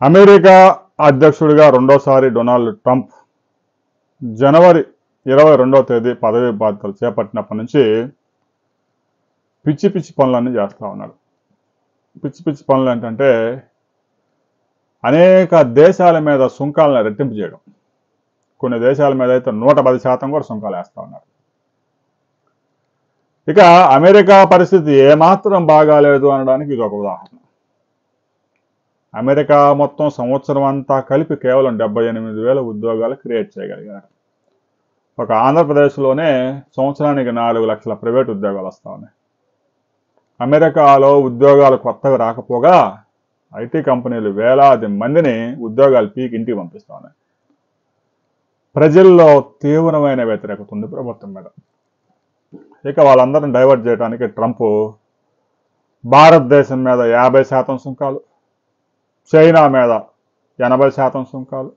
America అధ్యక్షుడిగా రెండోసారి Donald Trump జనవరి 22వ తేదీ పదవి బాధ్యతలు చేపట్టినప్పటి నుంచి పిచ్చి పిచ్చి పనులన్నీ చేస్తూ ఉన్నాడు. పిచ్చి పిచ్చి పనులు ఏంటంటే అనేక దేశాల మీద సుంకాలను రెట్టింపు చేయడం. కొన్ని దేశాల మీద అయితే 110% కూడా సుంకాలు వేస్తూ ఉన్నారు. ఇక అమెరికా పరిస్థితి ఏమాత్రం బాగాలేదు అనడానికి ఇది ఒక ఉదాహరణ. అమెరికా మొత్తం సంవత్సరం అంతా కలిపి కేవలం 78,000 ఉద్యోగాలు క్రియేట్ చేయగలిగారు. ఒక ఆంధ్రప్రదేశ్లోనే సంవత్సరానికి 4 లక్షల ప్రైవేట్ ఉద్యోగాలు వస్తూ ఉన్నాయి. అమెరికాలో ఉద్యోగాలు కొత్తగా రాకపోగా ఐటీ కంపెనీలు వేలాది మందిని ఉద్యోగాలు పీకి ఇంటికి పంపిస్తూ ఉన్నాయి. ప్రజల్లో తీవ్రమైన వ్యతిరేకత ఉంది ప్రభుత్వం మీద. ఇక వాళ్ళందరిని డైవర్ట్ చేయడానికి ట్రంప్ భారతదేశం మీద 50% సుంకాలు, చైనా మీద 80% సుంకాలు,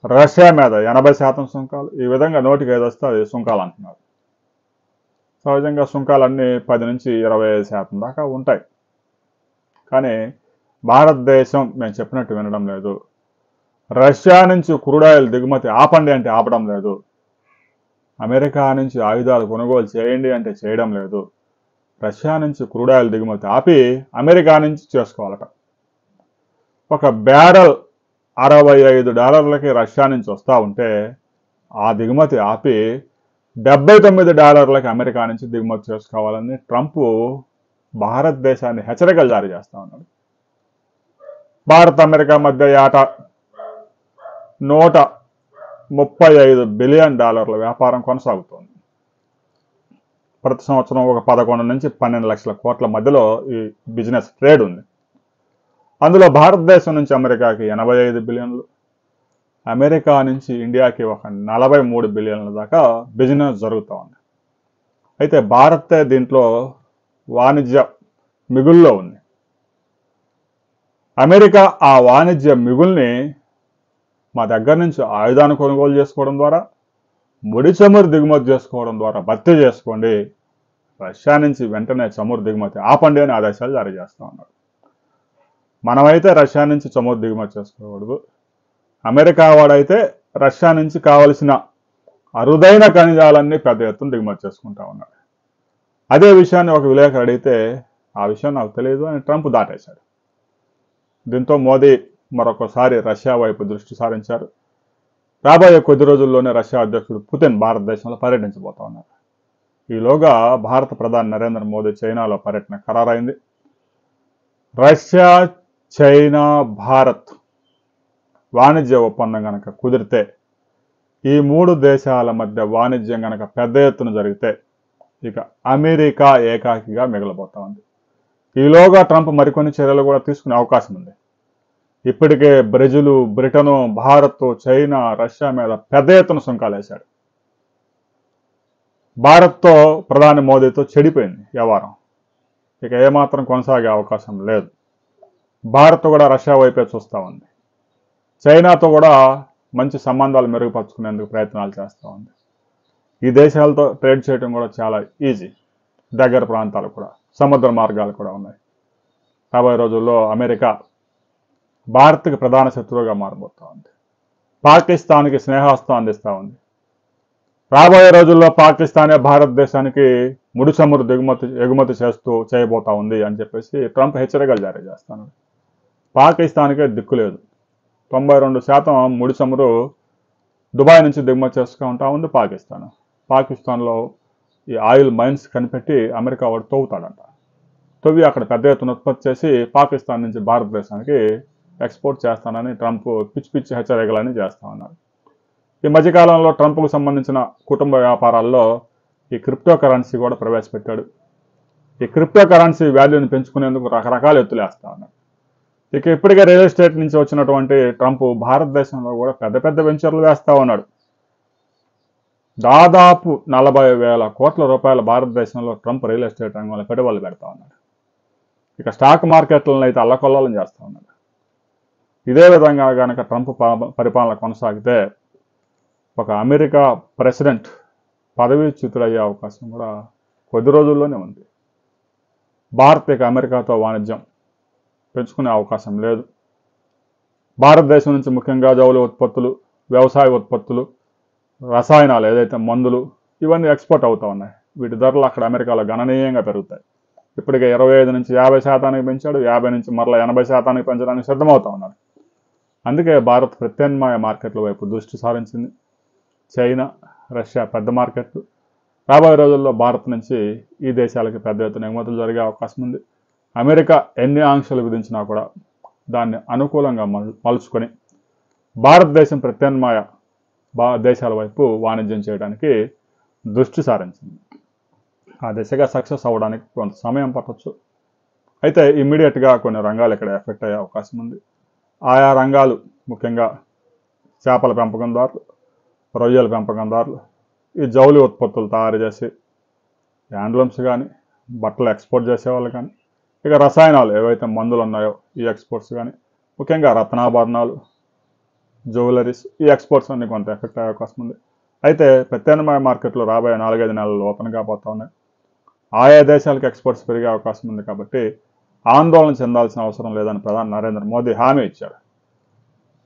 రష్యా మీద 80% సుంకాలు, ఈ విధంగా నోటికి ఏదొస్తే అది సుంకాలు అంటున్నారు. సహజంగా సుంకాలన్నీ 10 నుంచి 25% దాకా ఉంటాయి. కానీ భారతదేశం మేము చెప్పినట్టు వినడం లేదు. రష్యా నుంచి క్రూడాయిల్ దిగుమతి ఆపండి అంటే ఆపడం లేదు. అమెరికా నుంచి ఆయుధాలు కొనుగోలు చేయండి అంటే చేయడం లేదు. రష్యా నుంచి క్రూడాయిల్ దిగుమతి ఆపి అమెరికా నుంచి చేసుకోవాలట. ఒక బ్యారెల్ $65 రష్యా నుంచి వస్తూ ఉంటే ఆ దిగుమతి ఆపి $79 అమెరికా నుంచి దిగుమతి చేసుకోవాలని ట్రంప్ భారతదేశాన్ని హెచ్చరికలు జారీ చేస్తూ ఉన్నాడు. భారత్ అమెరికా మధ్య ఏటా $135 బిలియన్ వ్యాపారం కొనసాగుతోంది. ప్రతి సంవత్సరం ఒక 11 నుంచి 12 లక్షల కోట్ల మధ్యలో ఈ బిజినెస్ ట్రేడ్ ఉంది. అందులో భారతదేశం నుంచి అమెరికాకి 85 బిలియన్లు, అమెరికా నుంచి ఇండియాకి ఒక 43 బిలియన్ల దాకా బిజినెస్ జరుగుతూ ఉంది. అయితే భారతే దీంట్లో వాణిజ్య మిగుల్లో ఉంది. అమెరికా ఆ వాణిజ్య మిగుల్ని మా దగ్గర నుంచి ఆయుధాన్ని కొనుగోలు చేసుకోవడం ద్వారా, ముడి చమురు దిగుమతి చేసుకోవడం ద్వారా భర్తీ చేసుకోండి, రష్యా నుంచి వెంటనే చమురు దిగుమతి ఆపండి అని ఆదేశాలు జారీ చేస్తూ ఉన్నారు. మనమైతే రష్యా నుంచి చమురు దిగుమతి చేసుకోకూడదు. అమెరికా వాడైతే రష్యా నుంచి కావలసిన అరుదైన ఖనిజాలన్నీ పెద్ద ఎత్తున దిగుమతి చేసుకుంటా ఉన్నాడు. అదే విషయాన్ని ఒక విలేకరు అడిగితే ఆ విషయం నాకు తెలియదు అని ట్రంప్ దాటేశాడు. దీంతో మోదీ మరొకసారి రష్యా వైపు దృష్టి సారించారు. రాబోయే కొద్ది రోజుల్లోనే రష్యా అధ్యక్షుడు పుతిన్ భారతదేశంలో పర్యటించబోతా ఉన్నారు. ఈలోగా భారత ప్రధాని నరేంద్ర మోదీ చైనాలో పర్యటన ఖరారైంది. రష్యా, చైనా, భారత్ వాణిజ్య ఒప్పందం కనుక కుదిరితే, ఈ 3 దేశాల మధ్య వాణిజ్యం కనుక పెద్ద ఎత్తున జరిగితే ఇక అమెరికా ఏకాకిగా మిగలబోతా ఉంది. ఈలోగా ట్రంప్ మరికొన్ని చర్యలు కూడా తీసుకునే అవకాశం ఉంది. ఇప్పటికే Brazil, Britain, Bharat, China, Russia మీద పెద్ద ఎత్తున సుంకాలు వేశాడు. భారత్తో ప్రధాని మోదీతో చెడిపోయింది వ్యవహారం. ఇక ఏమాత్రం కొనసాగే అవకాశం లేదు. భారత్ కూడా రష్యా వైపే చూస్తూ ఉంది. చైనాతో కూడా మంచి సంబంధాలు మెరుగుపరుచుకునేందుకు ప్రయత్నాలు చేస్తూ ఉంది. ఈ దేశాలతో ట్రేడ్ చేయడం కూడా చాలా ఈజీ. దగ్గర ప్రాంతాలు కూడా, సముద్ర మార్గాలు కూడా ఉన్నాయి. రాబోయే రోజుల్లో అమెరికా భారత్కి ప్రధాన శత్రువుగా మారబోతూ ఉంది. పాకిస్తాన్కి స్నేహాస్తం అందిస్తూ ఉంది. రాబోయే రోజుల్లో పాకిస్తానే భారతదేశానికి ముడి చమురు ఎగుమతి చేయబోతా ఉంది అని చెప్పేసి ట్రంప్ హెచ్చరికలు జారీ చేస్తాను. పాకిస్తాన్కే దిక్కు లేదు. 92% ముడి చమురు దుబాయ్ నుంచి దిగుమతి చేసుకుంటా ఉంది పాకిస్తాన్. పాకిస్తాన్లో ఈ ఆయిల్ మైన్స్ కనిపెట్టి అమెరికా వాడు తవ్వుతాడంట. తవ్వి అక్కడ పెద్ద ఎత్తున ఉత్పత్తి చేసి పాకిస్తాన్ నుంచి భారతదేశానికి ఎక్స్పోర్ట్ చేస్తానని ట్రంప్ పిచ్చి పిచ్చి హెచ్చరికలని చేస్తూ ఉన్నారు. ఈ మధ్యకాలంలో ట్రంప్కు సంబంధించిన కుటుంబ వ్యాపారాల్లో ఈ క్రిప్టో కరెన్సీ కూడా ప్రవేశపెట్టాడు. ఈ క్రిప్టో కరెన్సీ వాల్యూని పెంచుకునేందుకు రకరకాల ఎత్తులు వేస్తూ ఉన్నారు. ఇక ఇప్పటికే రియల్ ఎస్టేట్ నుంచి వచ్చినటువంటి ట్రంప్ భారతదేశంలో కూడా పెద్ద పెద్ద వెంచర్లు వేస్తూ ఉన్నాడు. దాదాపు 40,000 కోట్ల రూపాయల భారతదేశంలో ట్రంప్ రియల్ ఎస్టేట్ రంగంలో పెట్టుబడులు పెడతా ఉన్నాడు. ఇక స్టాక్ మార్కెట్లను అయితే అల్లకొల్లోలం చేస్తూ ఉన్నాడు. ఇదే విధంగా కనుక ట్రంప్ పరిపాలన కొనసాగితే ఒక అమెరికా ప్రెసిడెంట్ పదవీచ్యుతుడయ్యే అవకాశం కూడా కొద్ది రోజుల్లోనే ఉంది. భారత్ ఇక అమెరికాతో వాణిజ్యం పెంచుకునే అవకాశం లేదు. భారతదేశం నుంచి ముఖ్యంగా జౌళి ఉత్పత్తులు, వ్యవసాయ ఉత్పత్తులు, రసాయనాలు ఏదైతే మందులు ఇవన్నీ ఎక్స్పోర్ట్ అవుతూ ఉన్నాయి. వీటి ధరలు అక్కడ అమెరికాలో గణనీయంగా పెరుగుతాయి. ఇప్పటికే 25 నుంచి 50% పెంచాడు, 50 నుంచి మరలా 80% పెంచడానికి సిద్ధమవుతా ఉన్నాడు. అందుకే భారత్ ప్రత్యామ్నాయ మార్కెట్ల వైపు దృష్టి సారించింది. చైనా, రష్యా పెద్ద మార్కెట్లు. రాబోయే రోజుల్లో భారత్ నుంచి ఈ దేశాలకి పెద్ద ఎత్తున ఎగుమతులు జరిగే అవకాశం ఉంది. అమెరికా ఎన్ని ఆంక్షలు విధించినా కూడా దాన్ని అనుకూలంగా మలుచుకొని భారతదేశం ప్రత్యామ్నాయ దేశాల వైపు వాణిజ్యం చేయడానికి దృష్టి సారించింది. ఆ దిశగా సక్సెస్ అవ్వడానికి కొంత సమయం పట్టవచ్చు. అయితే ఇమ్మీడియట్గా కొన్ని రంగాలు ఇక్కడ ఎఫెక్ట్ అయ్యే అవకాశం ఉంది. ఆయా రంగాలు ముఖ్యంగా చేపల పెంపకందారులు, రొయ్యల పెంపకందారులు, ఈ జౌళి ఉత్పత్తులు తయారు చేసి హ్యాండ్లూమ్స్ కానీ, బట్టలు ఎక్స్పోర్ట్ చేసేవాళ్ళు కానీ, ఇక రసాయనాలు ఏవైతే మందులు ఉన్నాయో ఈ ఎక్స్పోర్ట్స్ కానీ, ముఖ్యంగా రత్నాభరణాలు, జ్యువెలరీస్ ఈ ఎక్స్పోర్ట్స్ అన్ని కొంత ఎఫెక్ట్ అయ్యే అవకాశం ఉంది. అయితే ప్రత్యామ్నాయ మార్కెట్లు రాబోయే 4-5 నెలల్లో ఓపెన్ కాబోతా ఉన్నాయి. ఆయా దేశాలకు ఎక్స్పోర్ట్స్ పెరిగే అవకాశం ఉంది. కాబట్టి ఆందోళన చెందాల్సిన అవసరం లేదని ప్రధాని నరేంద్ర మోదీ హామీ ఇచ్చారు.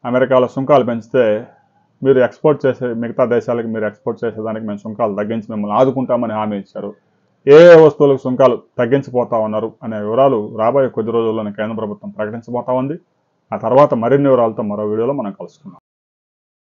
అమెరికాలో సుంకాలు పెంచితే మీరు ఎక్స్పోర్ట్ చేసే మిగతా దేశాలకు మీరు ఎక్స్పోర్ట్ చేసేదానికి మేము సుంకాలు తగ్గించి మిమ్మల్ని ఆదుకుంటామని హామీ ఇచ్చారు. ఏ వస్తువులకు సుంకాలు తగ్గించిపోతా ఉన్నారు అనే వివరాలు రాబోయే కొద్ది రోజుల్లోనే కేంద్ర ప్రభుత్వం ప్రకటించబోతా ఉంది. ఆ తర్వాత మరిన్ని వివరాలతో మరో వీడియోలో మనం కలుసుకుందాం.